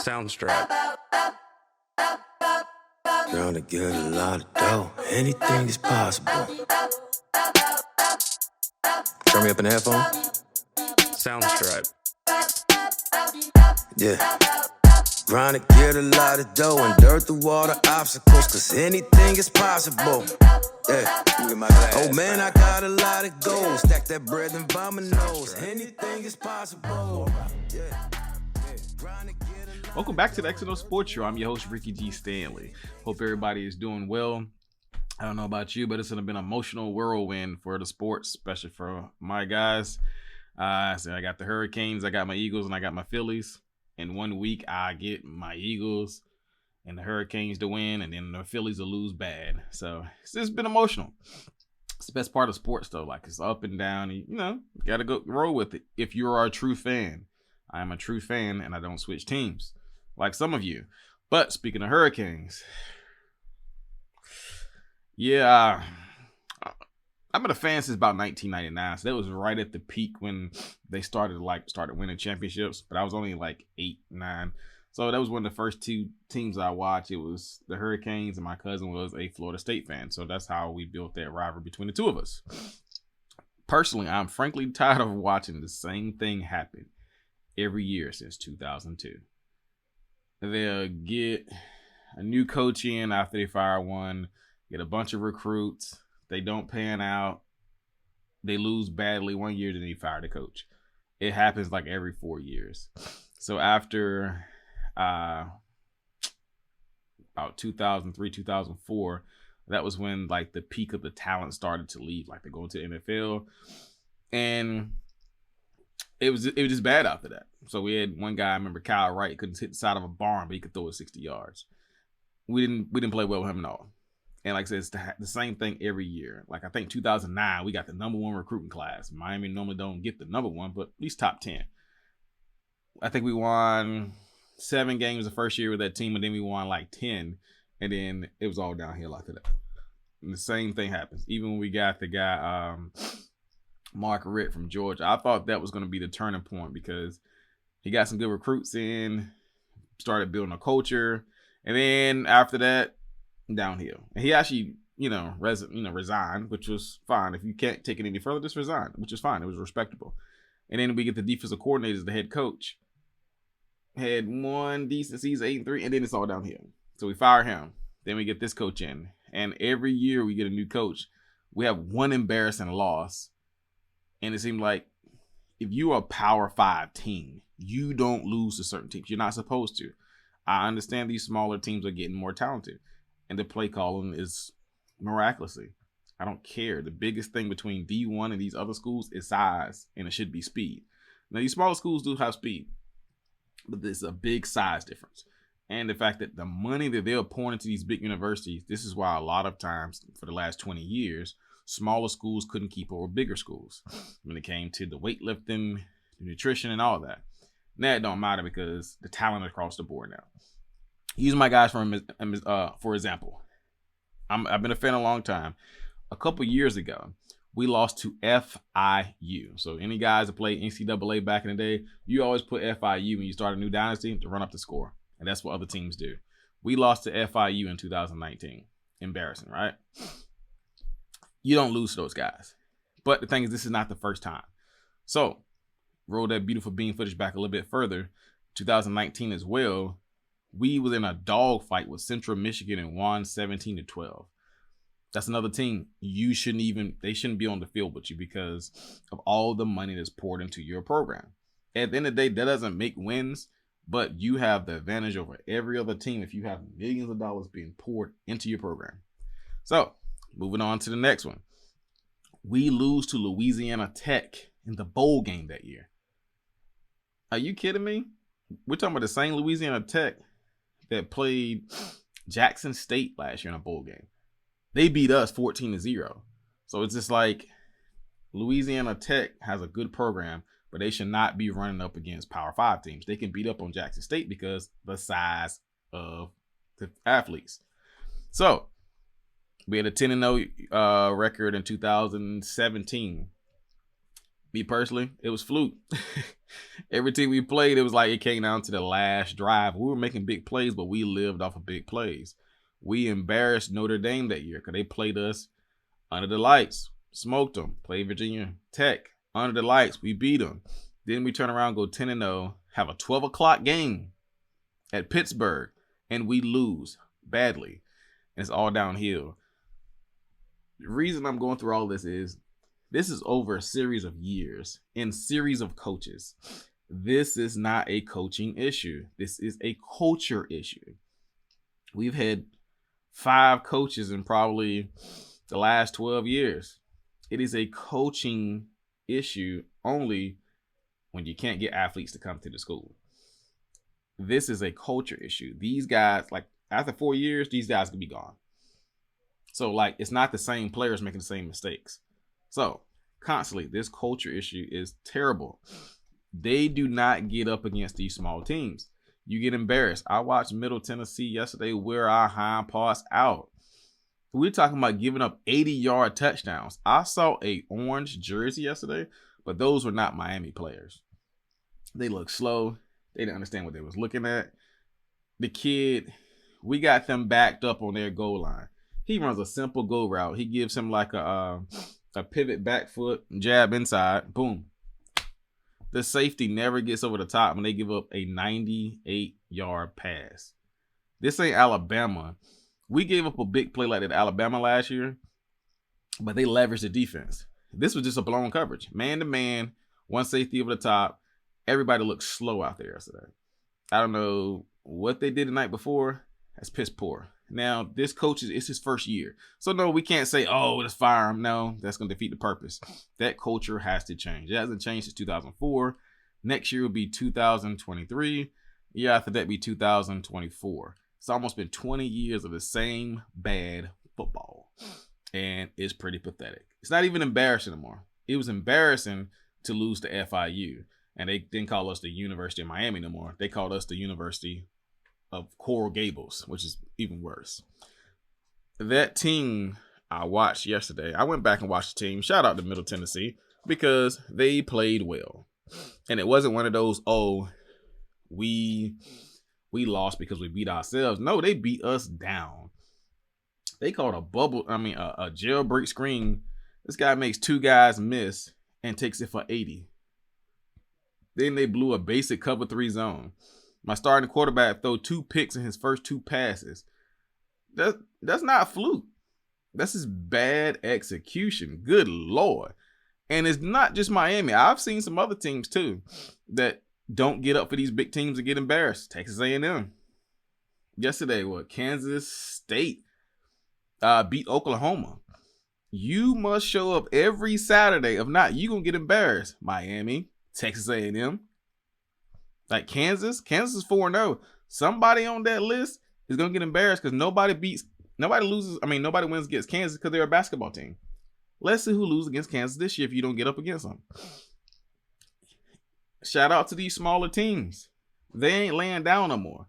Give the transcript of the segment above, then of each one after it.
Soundstripe. Trying to get a lot of dough. Anything is possible. Turn me up in the headphone. Soundstripe. Yeah. Trying to get a lot of dough and dirt through all the obstacles, cause anything is possible. Yeah. Oh man, I got a lot of goals. Stack that bread and by my nose. Anything is possible. Yeah. Welcome back to the XandOsports Show. I'm your host, Ricky G. Stanley. Hope everybody is doing well. I don't know about you, but it's been an emotional whirlwind for the sports, especially for my guys. So I got the Hurricanes, I got my Eagles, and I got my Phillies. In 1 week, I get my Eagles and the Hurricanes to win, and then the Phillies will lose bad. So it's been emotional. It's the best part of sports, though. Like, it's up and down. You got to go roll with it if you are a true fan. I am a true fan, and I don't switch teams like some of you. But speaking of Hurricanes, yeah, I've been a fan since about 1999. So that was right at the peak when they started winning championships. But I was only like 8, 9. So that was one of the first two teams I watched. It was the Hurricanes, and my cousin was a Florida State fan. So that's how we built that rivalry between the two of us. Personally, I'm frankly tired of watching the same thing happen every year since 2002. They'll get a new coach in after they fire one, get a bunch of recruits. They don't pan out. They lose badly 1 year, then they fire the coach. It happens like every 4 years. So after about 2003, 2004, that was when like the peak of the talent started to leave. Like they go into the NFL, and it was just bad after that. So we had one guy, I remember Kyle Wright, couldn't hit the side of a barn, but he could throw it 60 yards. We didn't play well with him at all. And like I said, it's the same thing every year. Like I think 2009, we got the number 1 recruiting class. Miami normally don't get the number 1, but at least top 10. I think we won 7 games the first year with that team, and then we won like 10, and then it was all downhill after that. And the same thing happens. Even when we got the guy, Mark Ritt from Georgia, I thought that was going to be the turning point because he got some good recruits in, started building a culture, and then after that, downhill. And he actually, resigned, which was fine. If you can't take it any further, just resign, which is fine. It was respectable. And then we get the defensive coordinator as the head coach. Had one decent season, 8-3, and then it's all downhill. So we fire him. Then we get this coach in. And every year we get a new coach. We have one embarrassing loss. And it seemed like if you're a Power 5 team, you don't lose to certain teams. You're not supposed to. I understand these smaller teams are getting more talented, and the play calling is miraculously. I don't care. The biggest thing between D1 and these other schools is size, and it should be speed. Now, these smaller schools do have speed, but there's a big size difference. And the fact that the money that they're pouring into these big universities, this is why a lot of times for the last 20 years, smaller schools couldn't keep up with bigger schools when it came to the weightlifting, the nutrition, and all that. Now it don't matter because the talent is across the board now. Using my guys for example, I've been a fan a long time. A couple years ago, we lost to FIU. So any guys that played NCAA back in the day, you always put FIU when you start a new dynasty to run up the score. And that's what other teams do. We lost to FIU in 2019. Embarrassing, right? You don't lose to those guys. But the thing is, this is not the first time. So roll that beautiful bean footage back a little bit further. 2019 as well. We was in a dogfight with Central Michigan and won 17-12. That's another team they shouldn't be on the field with you because of all the money that's poured into your program. At the end of the day, that doesn't make wins, but you have the advantage over every other team if you have millions of dollars being poured into your program. So, moving on to the next one. We lose to Louisiana Tech in the bowl game that year. Are you kidding me? We're talking about the same Louisiana Tech that played Jackson State last year in a bowl game. They beat us 14-0. So it's just like Louisiana Tech has a good program, but they should not be running up against Power 5 teams. They can beat up on Jackson State because the size of the athletes. So we had a 10-0 record in 2017. Me personally, it was fluke. Every team we played, it was like it came down to the last drive. We were making big plays, but we lived off of big plays. We embarrassed Notre Dame that year because they played us under the lights, smoked them. Played Virginia Tech under the lights, we beat them. Then we turn around, go 10-0, have a 12 o'clock game at Pittsburgh, and we lose badly. And it's all downhill. The reason I'm going through all this is over a series of years and series of coaches. This is not a coaching issue. This is a culture issue. We've had 5 coaches in probably the last 12 years. It is a coaching issue only when you can't get athletes to come to the school. This is a culture issue. These guys, like after 4 years, these guys could be gone. So like, it's not the same players making the same mistakes. So constantly, this culture issue is terrible. They do not get up against these small teams. You get embarrassed. I watched Middle Tennessee yesterday wear our hind parts out. We're talking about giving up 80-yard touchdowns. I saw a orange jersey yesterday, but those were not Miami players. They looked slow. They didn't understand what they was looking at. The kid, we got them backed up on their goal line. He runs a simple go route. He gives him like a pivot back foot, jab inside, boom. The safety never gets over the top when they give up a 98-yard pass. This ain't Alabama. We gave up a big play like that to Alabama last year, but they leveraged the defense. This was just a blown coverage. Man-to-man, one safety over the top. Everybody looked slow out there yesterday. I don't know what they did the night before. That's piss poor. Now, this coach, it's his first year. So, no, we can't say, oh, let's fire him. No, that's going to defeat the purpose. That culture has to change. It hasn't changed since 2004. Next year will be 2023. Year after that be 2024. It's almost been 20 years of the same bad football. And it's pretty pathetic. It's not even embarrassing anymore. It was embarrassing to lose to FIU. And they didn't call us the University of Miami no more. They called us the University of Coral Gables, which is even worse. That team I watched yesterday, I went back and watched the team. Shout out to Middle Tennessee because they played well. And it wasn't one of those, oh, we lost because we beat ourselves. No, they beat us down. They called a jailbreak screen. This guy makes 2 guys miss and takes it for 80. Then they blew a basic cover 3 zone. My starting quarterback threw 2 picks in his first 2 passes. That's not fluke. That's just bad execution. Good Lord. And it's not just Miami. I've seen some other teams too that don't get up for these big teams and get embarrassed. Texas A&M. Yesterday, Kansas State beat Oklahoma. You must show up every Saturday. If not, you're going to get embarrassed. Miami, Texas A&M. Like Kansas is 4-0. Somebody on that list is going to get embarrassed because nobody wins against Kansas because they're a basketball team. Let's see who loses against Kansas this year if you don't get up against them. Shout out to these smaller teams. They ain't laying down no more.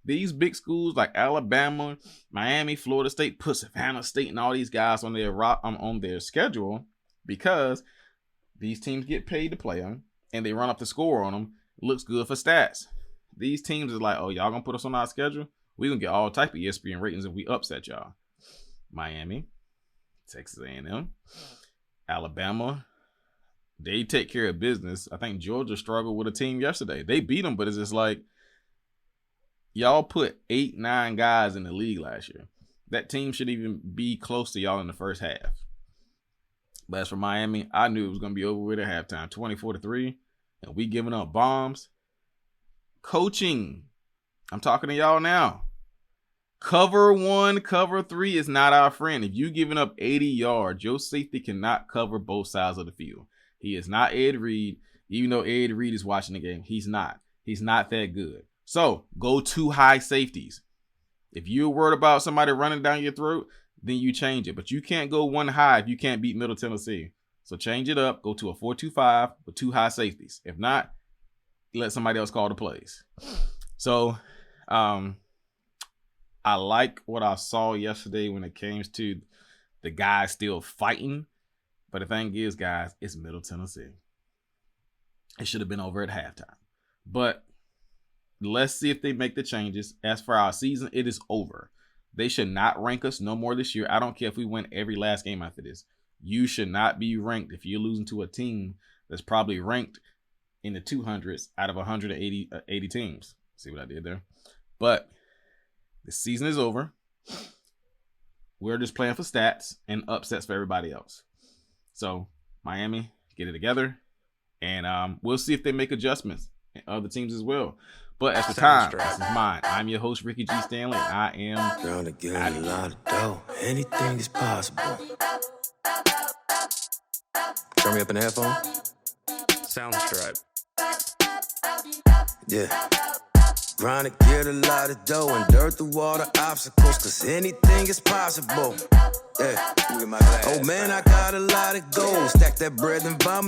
These big schools like Alabama, Miami, Florida State, put Savannah State and all these guys on their schedule because these teams get paid to play them and they run up the score on them. Looks good for stats. These teams is like, oh, y'all gonna put us on our schedule? We gonna get all type of ESPN ratings if we upset y'all. Miami, Texas A&M, Alabama, they take care of business. I think Georgia struggled with a team yesterday. They beat them, but it's just like, y'all put 8-9 guys in the league last year. That team shouldn't even be close to y'all in the first half. But as for Miami, I knew it was gonna be over with at halftime, 24-3. And we giving up bombs. Coaching. I'm talking to y'all now. Cover 1, cover 3 is not our friend. If you giving up 80 yards, your safety cannot cover both sides of the field. He is not Ed Reed. Even though Ed Reed is watching the game, he's not. He's not that good. So go 2 high safeties. If you're worried about somebody running down your throat, then you change it. But you can't go 1 high if you can't beat Middle Tennessee. So change it up. Go to a 4-2-5 with 2 high safeties. If not, let somebody else call the plays. So I like what I saw yesterday when it came to the guys still fighting. But the thing is, guys, it's Middle Tennessee. It should have been over at halftime. But let's see if they make the changes. As for our season, it is over. They should not rank us no more this year. I don't care if we win every last game after this. You should not be ranked if you're losing to a team that's probably ranked in the 200s out of 180 teams. See what I did there? But the season is over. We're just playing for stats and upsets for everybody else. So Miami, get it together. And we'll see if they make adjustments and other teams as well. But at the time, this is mine. I'm your host, Ricky G. Stanley. I am Trying to get a lot of dough. Anything is possible. Turn me up in the headphone. Soundstripe. Yeah. Trying to get a lot of dough and dirt through all the obstacles, cause anything is possible. Yeah. Oh man, I got a lot of gold. Stack that bread and vomit.